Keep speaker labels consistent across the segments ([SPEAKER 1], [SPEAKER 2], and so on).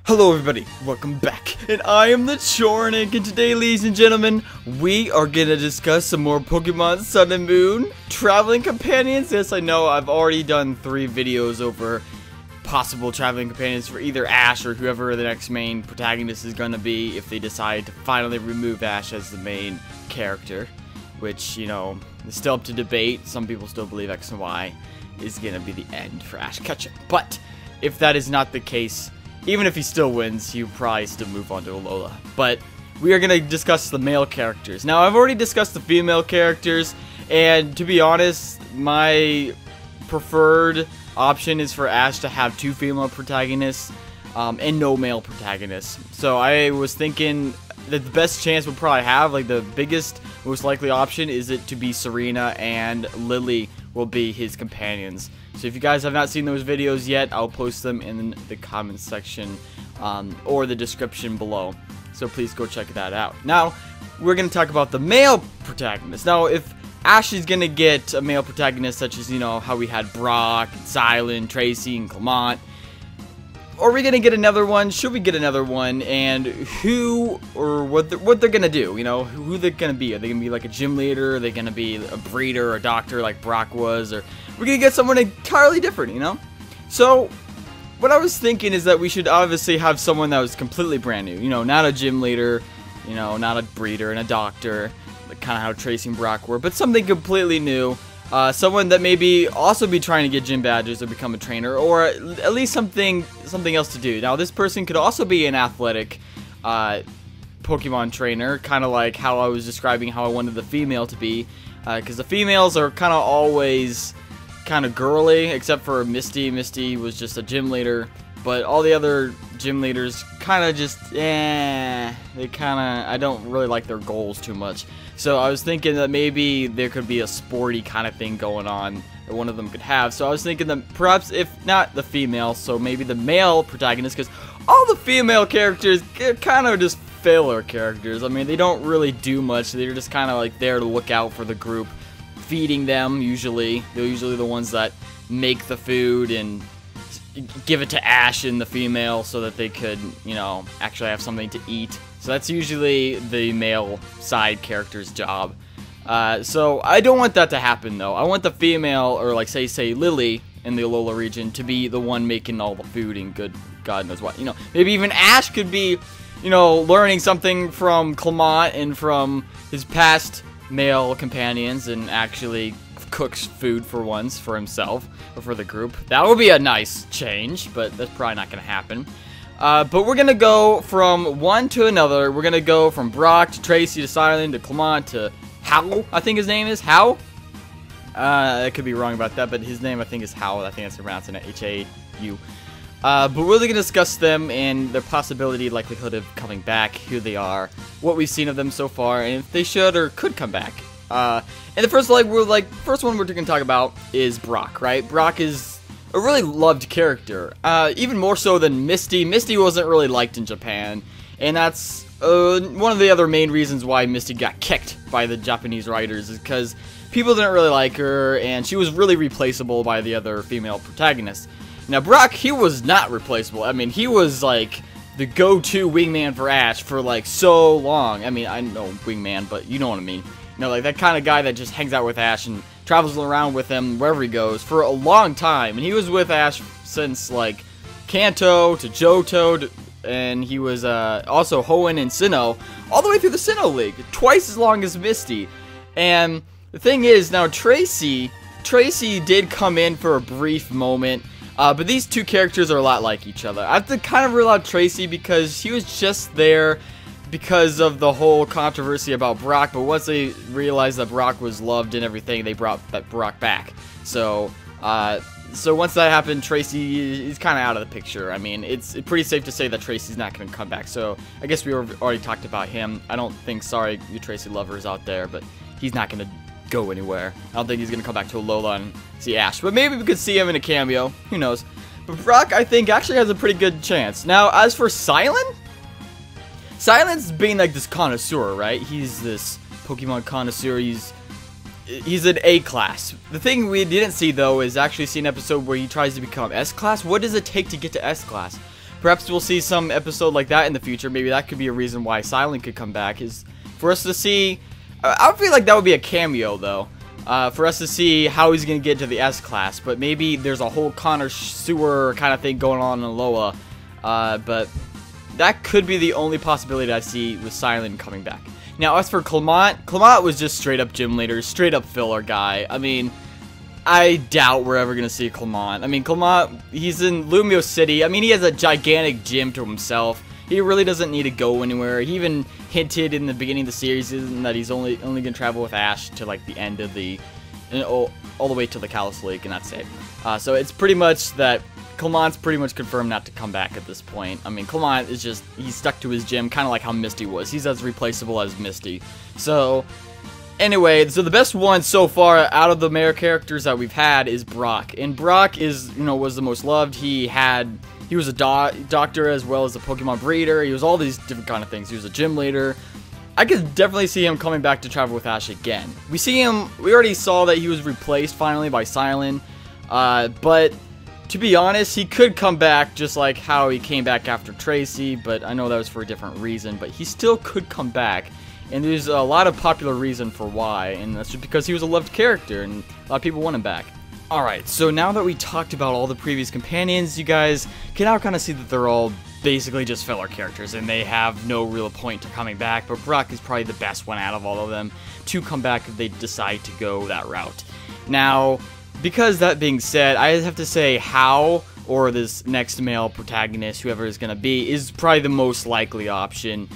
[SPEAKER 1] Hello everybody, welcome back, and I am the Chornik, and today, ladies and gentlemen, we are gonna discuss some more Pokemon Sun and Moon traveling companions. Yes, I know I've already done 3 videos over possible traveling companions for either Ash or whoever the next main protagonist is gonna be if they decide to finally remove Ash as the main character, which, you know, is still up to debate. Some people still believe X and Y is gonna be the end for Ash Ketchum, but if that is not the case, even if he still wins, he'll probably still move on to Alola. But we are going to discuss the male characters. Now, I've already discussed the female characters, and to be honest, my preferred option is for Ash to have 2 female protagonists and no male protagonists. So I was thinking that the best chance we'll probably have, like the biggest, most likely option, is it to be Serena and Lily will be his companions. So if you guys have not seen those videos yet, I'll post them in the comments section or the description below. So please go check that out. Now, we're going to talk about the male protagonist. Now, if Ash is going to get a male protagonist, such as, you know, how we had Brock, and Silent, Tracy, and Clement, are we going to get another one? Should we get another one? And who or what they're going to do? You know, who they're going to be? Are they going to be like a gym leader? Are they going to be a breeder or a doctor like Brock was? Or we're going to get someone entirely different, you know? So, what I was thinking is that we should obviously have someone that was completely brand new. You know, not a gym leader, you know, not a breeder and a doctor, like kind of how Tracy and Brock were, but something completely new. Someone that maybe also be trying to get gym badges or become a trainer, or at least something else to do. Now, this person could also be an athletic Pokemon trainer, kind of like how I was describing how I wanted the female to be, because the females are kind of always kind of girly, except for Misty. Misty was just a gym leader, but all the other gym leaders kind of just, I don't really like their goals too much. So I was thinking that maybe there could be a sporty kind of thing going on that one of them could have. So I was thinking that perhaps, if not the female, so maybe the male protagonist, because all the female characters kind of just filler characters. I mean, they don't really do much. They're just kind of like there to look out for the group, feeding them usually. They're usually the ones that make the food and give it to Ash and the female so that they could, you know, actually have something to eat. So that's usually the male side character's job. So I don't want that to happen, though. I want the female, or like say Lily in the Alola region, to be the one making all the food and good God knows what. You know, maybe even Ash could be, you know, learning something from Clement and from his past male companions and actually cooks food for once for himself or for the group. That would be a nice change, but that's probably not going to happen. But we're going to go from one to another. We're going to go from Brock to Tracy to Silent to Clement to How, I think his name is. How? I could be wrong about that, but his name I think is How. I think that's pronounced in H-A-U. But we're really going to discuss them and their possibility, likelihood of coming back, who they are, what we've seen of them so far, and if they should or could come back. And the first one we're going to talk about is Brock, right? Brock is a really loved character, even more so than Misty. Misty wasn't really liked in Japan, and that's one of the other main reasons why Misty got kicked by the Japanese writers, is because people didn't really like her, and she was really replaceable by the other female protagonists. Now, Brock, he was not replaceable. I mean, he was like the go-to wingman for Ash for like so long. I mean, I know wingman, but you know what I mean. You know, like that kind of guy that just hangs out with Ash and travels around with him wherever he goes for a long time. And he was with Ash since, like, Kanto to Johto, and he was also Hoenn and Sinnoh, all the way through the Sinnoh League, twice as long as Misty. And the thing is, now Tracy did come in for a brief moment, but these two characters are a lot like each other. I have to kind of rule out Tracy because he was just there because of the whole controversy about Brock, but once they realized that Brock was loved and everything, they brought that Brock back. So once that happened, Tracy is kind of out of the picture. I mean, it's pretty safe to say that Tracy's not going to come back. So I guess we already talked about him. I don't think, sorry, you Tracy lovers out there, but he's not going to go anywhere. I don't think he's going to come back to Alola and see Ash. But maybe we could see him in a cameo. Who knows? But Brock, I think, actually has a pretty good chance. Now, as for Silent, Silent's being like this connoisseur, right? He's this Pokemon connoisseur. He's an A-class. The thing we didn't see, though, is actually see an episode where he tries to become S-class. What does it take to get to S-class? perhaps we'll see some episode like that in the future. Maybe that could be a reason why Silent could come back, is for us to see. I feel like that would be a cameo, though, for us to see how he's going to get to the S-Class. But maybe there's a whole Connor Sewer kind of thing going on in Alola. But that could be the only possibility I see with Silent coming back. Now, as for Clement was just straight up gym leader, straight up filler guy. I mean, I doubt we're ever going to see Clement. I mean, Clement, he's in Lumio City. I mean, he has a gigantic gym to himself. He really doesn't need to go anywhere. He even hinted in the beginning of the series that he's only going to travel with Ash to like the end of the, all the way to the Kalos Lake, and that's it. So it's pretty much that Clement's pretty much confirmed not to come back at this point. I mean, Clement is just, he's stuck to his gym, kind of like how Misty was. He's as replaceable as Misty. So anyway, so the best one so far out of the male characters that we've had is Brock. And Brock is, was the most loved. He was a doctor as well as a Pokemon breeder. He was all these different kind of things. He was a gym leader. I could definitely see him coming back to travel with Ash again. We already saw that he was replaced finally by Silent. But to be honest, he could come back just like how he came back after Tracy. But I know that was for a different reason. But he still could come back. And there's a lot of popular reason for why. And that's just because he was a loved character and a lot of people want him back. Alright, so now that we talked about all the previous companions, you guys can now kind of see that they're all basically just filler characters, and they have no real point to coming back, but Brock is probably the best one out of all of them to come back if they decide to go that route. Now, because that being said, I have to say How, or this next male protagonist, whoever is going to be, is probably the most likely option.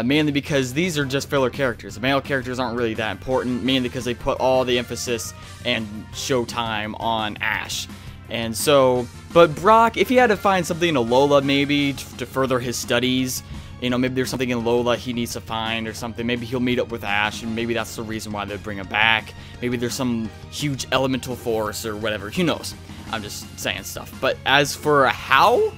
[SPEAKER 1] Mainly because these are just filler characters. The male characters aren't really that important, mainly because they put all the emphasis and showtime on Ash. And so, but Brock, if he had to find something in Alola maybe to further his studies, maybe there's something in Alola he needs to find or something, maybe he'll meet up with Ash and maybe that's the reason why they bring him back. Maybe there's some huge elemental force or whatever, who knows. I'm just saying stuff. But as for How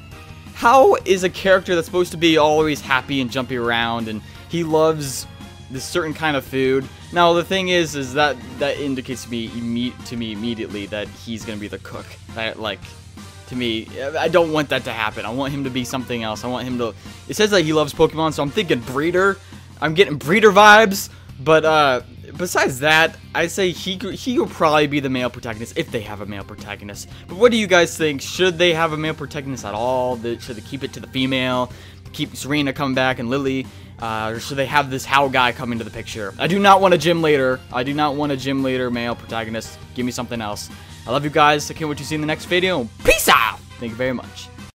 [SPEAKER 1] is a character that's supposed to be always happy and jumpy around, and he loves this certain kind of food. Now the thing is that indicates to me immediately that he's gonna be the cook. To me, I don't want that to happen. I want him to be something else. I want him to. It says that he loves Pokemon, so I'm thinking breeder. I'm getting breeder vibes, but besides that, I'd say he will probably be the male protagonist if they have a male protagonist. But what do you guys think? Should they have a male protagonist at all? Should they keep it to the female? Keep Serena coming back and Lily? Or should they have this How guy come into the picture? I do not want a gym leader. I do not want a gym leader male protagonist. Give me something else. I love you guys. I can't wait to see you in the next video. Peace out! Thank you very much.